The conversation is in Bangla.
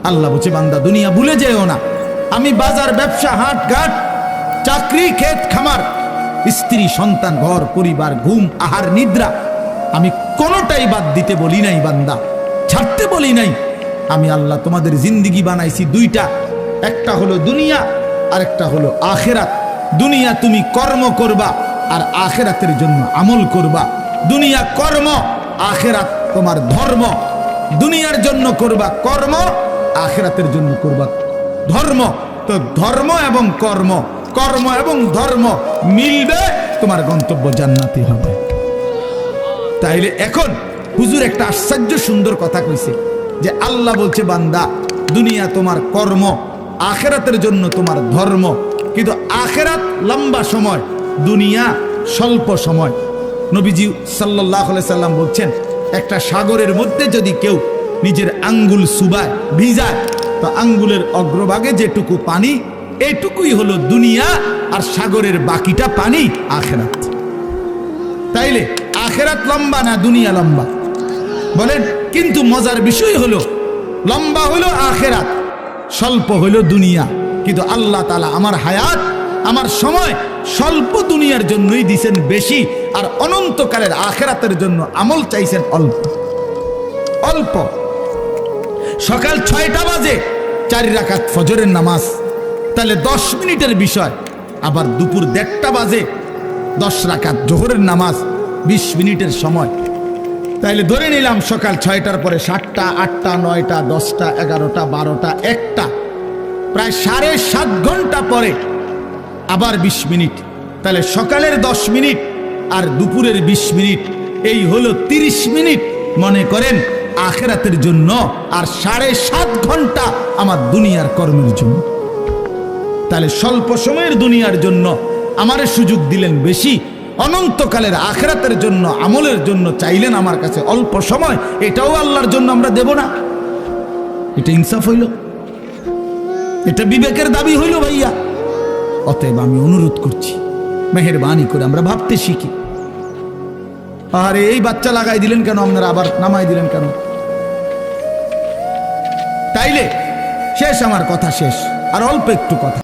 আল্লাহ বলছে বান্দা দুনিয়া ভুলে যেও না। আমি বাজার, ব্যবসা, হাট ঘাট, চাকরি, ক্ষেত খামার, স্ত্রী, সন্তান, ঘর পরিবার, ঘুম, আহার, নিদ্রা, আমি কোনোটাই বাদ দিতে বলি নাই বান্দা, ছাড়তে বলি নাই। আমি আল্লাহ তোমাদের জিন্দিগি বানাইছি দুইটা, একটা হলো দুনিয়া আর একটা হলো আখেরাত। দুনিয়া তুমি কর্ম করবা আর আখেরাতের জন্য আমল করবা। দুনিয়া কর্ম, আখেরাত তোমার ধর্ম। দুনিয়ার জন্য করবা কর্ম, আখেরাতের জন্য করবা ধর্ম। তো ধর্ম এবং কর্ম, কর্ম এবং ধর্ম মিলবে, তোমার গন্তব্য জান্নাতি হবে। তাইলে এখন হুজুর একটা আশ্চর্য সুন্দর কথা কইছে যে আল্লাহ বলছে বান্দা দুনিয়া তোমার কর্ম, আখেরাতের জন্য তোমার ধর্ম। কিন্তু আখেরাত লম্বা সময়, দুনিয়া স্বল্প সময়। নবীজি সাল্লাল্লাহু আলাইহি সাল্লাম বলছেন একটা সাগরের মধ্যে যদি কেউ নিজের আঙ্গুল চুবায়, ভিজায়, তো আঙ্গুলের অগ্রভাগে যেটুকু পানি, এইটুকুই হলো দুনিয়া, আর সাগরের বাকিটা পানি আখেরাত। তাইলে আখেরাত লম্বা না দুনিয়া লম্বা বলেন? কিন্তু মজার বিষয় হলো লম্বা হলো আখেরাত, স্বল্প হলো দুনিয়া। কিন্তু আল্লাহ তাআলা আমার হায়াত, আমার সময় স্বল্প দুনিয়ার জন্যই দিছেন বেশি, আর অনন্তকালের আখেরাতের জন্য আমল চাইছেন অল্প অল্প। সকাল 6টা বাজে 4 রাকাত ফজরের নামাজ, তাহলে 10 মিনিটের বিষয়। আবার দুপুর 1:30টা বাজে 10 রাকাত জোহরের নামাজ, 20 মিনিটের সময়। তাইলে ধরে নিলাম সকাল 6টার পরে 7টা, 8টা, 9টা, 10টা, 11টা, 12টা, 1টা, প্রায় 7.5 ঘন্টা পরে আবার 20 মিনিট। তাহলে সকালের 10 মিনিট আর দুপুরের 20 মিনিট, এই হলো 30 মিনিট মনে করেন আখেরাতের জন্য, আর 7.5 ঘন্টা আমার দুনিয়ার কর্মের জন্য। তাহলে স্বল্প সময়ের দুনিয়ার জন্য আমারে সুযোগ দিলেন বেশি, অনন্তকালের আখেরাতের জন্য আমলের জন্য চাইলেন আমার কাছে অল্প সময়। এটাও আল্লাহর জন্য আমরা দেব না? এটা ইনসাফ হইল? এটা বিবেকের দাবি হইল ভাইয়া? অতএব আমি অনুরোধ করছি, মেহেরবানি করে আমরা ভাবতে শিখি। আরে এই বাচ্চা লাগাই দিলেন কেন আপনারা, আবার নামাই দিলেন কেন? তাইলে শেষ, আমার কথা শেষ, আর অল্প একটু কথা।